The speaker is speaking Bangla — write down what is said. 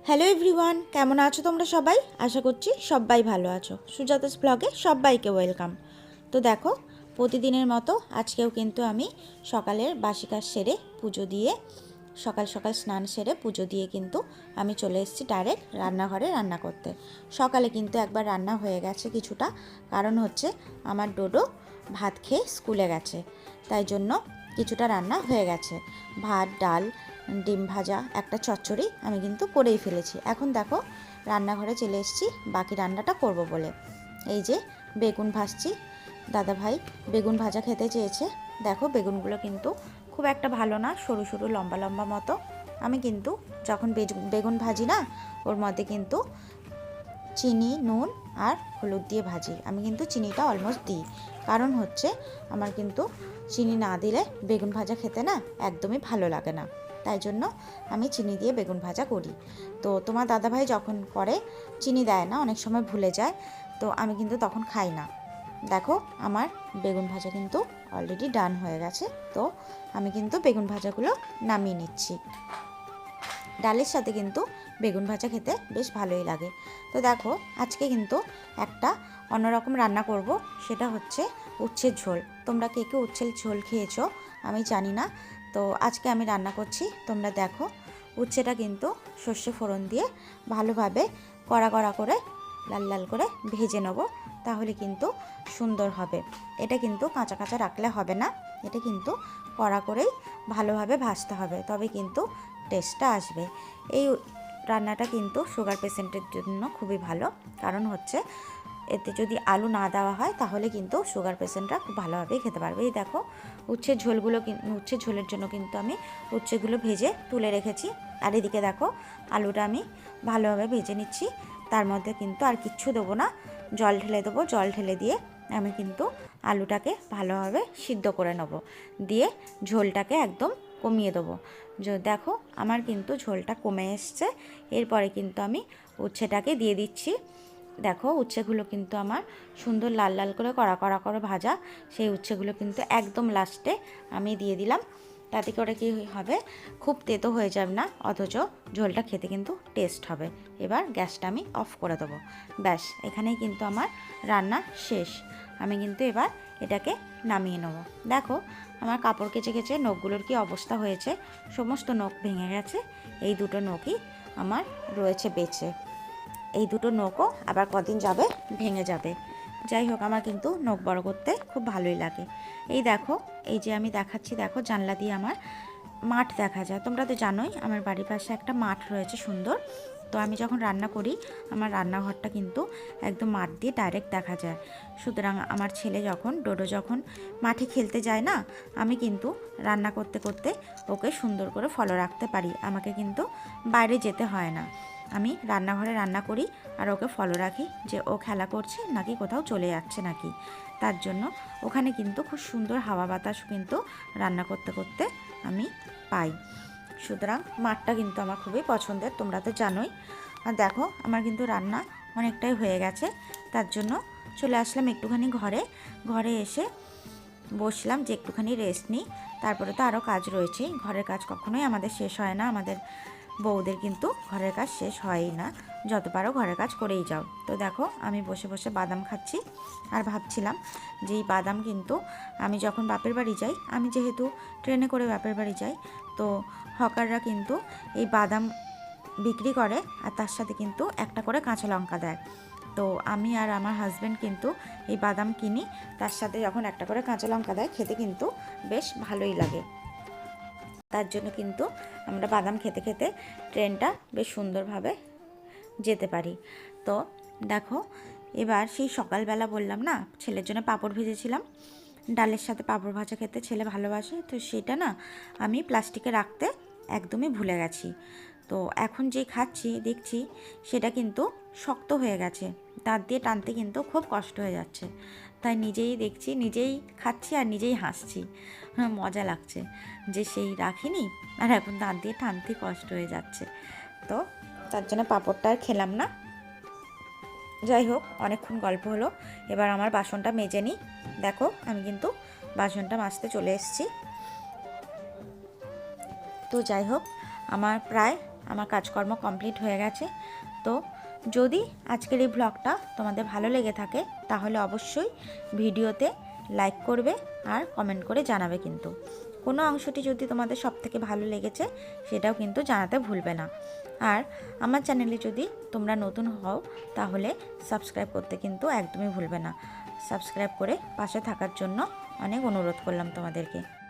হ্যালো এভরিওয়ান, কেমন আছো তোমরা সবাই? আশা করছি সবাই ভালো আছো। সুজাতাস ব্লগে সবাইকে ওয়েলকাম। তো দেখো, প্রতিদিনের মতো আজকেও কিন্তু আমি সকালের বাসি কাজ সেরে পুজো দিয়ে সকাল সকাল স্নান সেরে পুজো দিয়ে কিন্তু আমি চলে এসেছি ডাইরেক্ট রান্নাঘরে রান্না করতে। সকালে কিন্তু একবার রান্না হয়ে গেছে কিছুটা, কারণ হচ্ছে আমার ডোডো ভাত খেয়ে স্কুলে গেছে, তাই জন্য কিছুটা রান্না হয়ে গেছে। ভাত, ডাল, ডিম ভাজা, একটা চচ্চড়ি আমি কিন্তু করেই ফেলেছি। এখন দেখো রান্নাঘরে চলে এসেছি বাকি রান্নাটা করব বলে। এই যে বেগুন ভাজছি, দাদাভাই বেগুন ভাজা খেতে চেয়েছে। দেখো বেগুনগুলো কিন্তু খুব একটা ভালো না, সরু সরু লম্বা লম্বা মতো। আমি কিন্তু যখন বেগুন ভাজি না, ওর মধ্যে কিন্তু চিনি, নুন আর হলুদ দিয়ে ভাজি। আমি কিন্তু চিনিটা অলমোস্ট দিই, কারণ হচ্ছে আমার কিন্তু চিনি না দিলে বেগুন ভাজা খেতে না একদমই ভালো লাগে না, তাই জন্য আমি চিনি দিয়ে বেগুন ভাজা করি। তো তোমার দাদাভাই যখন করে চিনি দেয় না, অনেক সময় ভুলে যায়, তো আমি কিন্তু তখন খাই না। দেখো আমার বেগুন ভাজা কিন্তু অলরেডি ডান হয়ে গেছে, তো আমি কিন্তু বেগুন ভাজাগুলো নামিয়ে নিচ্ছি। ডালের সাথে কিন্তু বেগুন ভাজা খেতে বেশ ভালোই লাগে। তো দেখো আজকে কিন্তু একটা অন্যরকম রান্না করব, সেটা হচ্ছে উচ্ছের ঝোল। তোমরা কে কে উচ্ছের ঝোল খেয়েছো আমি জানি না, তো আজকে আমি রান্না করছি। তোমরা দেখো, উচ্ছেটা কিন্তু সর্ষে ফোড়ন দিয়ে ভালোভাবে কড়া কড়া করে লাল লাল করে ভেজে নেব, তাহলে কিন্তু সুন্দর হবে। এটা কিন্তু কাঁচা কাঁচা রাখলে হবে না, এটা কিন্তু কড়া করেই ভালোভাবে ভাজতে হবে, তবে কিন্তু টেস্টটা আসবে। এই রান্নাটা কিন্তু সুগার পেশেন্টের জন্য খুবই ভালো, কারণ হচ্ছে এতে যদি আলু না দেওয়া হয় তাহলে কিন্তু সুগার পেশেন্টরা খুব ভালোভাবেই খেতে পারবে। এই দেখো উচ্ছের ঝোলের জন্য কিন্তু আমি উচ্ছেগুলো ভেজে তুলে রেখেছি। আর এদিকে দেখো আলুটা আমি ভালোভাবে ভেজে নিচ্ছি। তার মধ্যে কিন্তু আর কিচ্ছু দেবো না, জল ঢেলে দেবো। জল ঢেলে দিয়ে আমি কিন্তু আলুটাকে ভালোভাবে সিদ্ধ করে নেব, দিয়ে ঝোলটাকে একদম কমিয়ে দেবো। দেখো আমার কিন্তু ঝোলটা কমে এসছে। এরপরে কিন্তু আমি উচ্ছেটাকে দিয়ে দিচ্ছি। দেখো উচ্ছেগুলো কিন্তু আমার সুন্দর লাল লাল করে কড়া কড়া করে ভাজা, সেই উচ্ছেগুলো কিন্তু একদম লাস্টে আমি দিয়ে দিলাম। তাতে করে কি হবে, খুব তেতো হয়ে যাবে না, অথচ ঝোলটা খেতে কিন্তু টেস্ট হবে। এবার গ্যাসটা আমি অফ করে দেবো। ব্যাস, এখানেই কিন্তু আমার রান্না শেষ। আমি কিন্তু এবার এটাকে নামিয়ে নেব। দেখো আমার কাপড় কেচে কেচে নখগুলোর কি অবস্থা হয়েছে, সমস্ত নখ ভেঙে গেছে। এই দুটো নখই আমার রয়েছে বেঁচে, এই দুটো নখও আবার কদিন যাবে ভেঙে যাবে। যাই হোক, আমার কিন্তু নখ বড় করতে খুব ভালোই লাগে। এই দেখো, এই যে আমি দেখাচ্ছি, দেখো জানলা দিয়ে আমার মাঠ দেখা যায়। তোমরা তো জানোই আমার বাড়ির পাশে একটা মাঠ রয়েছে সুন্দর। তো আমি যখন রান্না করি আমার রান্নাঘরটা কিন্তু একদম মাঠ দিয়ে ডাইরেক্ট দেখা যায়। সুতরাং আমার ছেলে ডোডো যখন মাঠে খেলতে যায় না, আমি কিন্তু রান্না করতে করতে ওকে সুন্দর করে ফলো রাখতে পারি। আমাকে কিন্তু বাইরে যেতে হয় না, আমি রান্নাঘরে রান্না করি আর ওকে ফলো রাখি যে ও খেলা করছে নাকি কোথাও চলে যাচ্ছে নাকি। তার জন্য ওখানে কিন্তু খুব সুন্দর হাওয়া বাতাস কিন্তু রান্না করতে করতে আমি পাই। সুতরাং মাঠটা কিন্তু আমার খুবই পছন্দের, তোমরা তো জানোই। আর দেখো আমার কিন্তু রান্না অনেকটাই হয়ে গেছে, তার জন্য চলে আসলাম একটুখানি ঘরে এসে বসলাম যে একটুখানি রেস্ট নিই। তারপরে তো আরও কাজ রয়েছে, ঘরের কাজ কখনোই আমাদের শেষ হয় না। আমাদের বউদের কিন্তু ঘরের কাজ শেষ হয়ই না, যত পারো ঘরের কাজ করেই যাও। তো দেখো আমি বসে বসে বাদাম খাচ্ছি আর ভাবছিলাম যে এই বাদাম কিন্তু আমি যখন বাপের বাড়ি যাই, আমি যেহেতু ট্রেনে করে বাপের বাড়ি যাই, তো হকাররা কিন্তু এই বাদাম বিক্রি করে আর তার সাথে কিন্তু একটা করে কাঁচা লঙ্কা দেয়। তো আমি আর আমার হাজব্যান্ড কিন্তু এই বাদাম কিনি, তার সাথে যখন একটা করে কাঁচা লঙ্কা দেয় খেতে কিন্তু বেশ ভালোই লাগে। তার জন্য কিন্তু আমরা বাদাম খেতে খেতে ট্রেনটা বেশ সুন্দরভাবে যেতে পারি। তো দেখো এবার সেই সকালবেলা বললাম না ছেলের জন্য পাঁপড় ভেজেছিলাম, ডালের সাথে পাঁপড় ভাজা খেতে ছেলে ভালোবাসে, তো সেটা না আমি প্লাস্টিকে রাখতে একদমই ভুলে গেছি। তো এখন যে খাচ্ছি দেখছি সেটা কিন্তু শক্ত হয়ে গেছে, দাঁত দিয়ে টানতে কিন্তু খুব কষ্ট হয়ে যাচ্ছে। তাই নিজেই দেখছি, নিজেই খাচ্ছি আর নিজেই হাসছি। মজা লাগছে যে সেই রাখিনি আর এখন দাঁত দিয়ে টানতে কষ্ট হয়ে যাচ্ছে। তো তার জন্য পাঁপড়টা আর খেলাম না। যাই হোক, অনেকক্ষণ গল্প হলো, এবার আমার বাসনটা মেজে নিই। দেখো আমি কিন্তু বাসনটা মাজতে চলে এসেছি। তো যাই হোক, আমার প্রায় আমার কাজকর্ম কমপ্লিট হয়ে গেছে। তো যদি আজকের এই ব্লগটা তোমাদের ভালো লেগে থাকে তাহলে অবশ্যই ভিডিওতে লাইক করবে আর কমেন্ট করে জানাবে। কিন্তু কোনো অংশটি যদি তোমাদের সবথেকে ভালো লেগেছে সেটাও কিন্তু জানাতে ভুলবে না। আর আমার চ্যানেলে যদি তোমরা নতুন হও তাহলে সাবস্ক্রাইব করতে কিন্তু একদমই ভুলবে না। সাবস্ক্রাইব করে পাশে থাকার জন্য অনেক অনুরোধ করলাম তোমাদেরকে।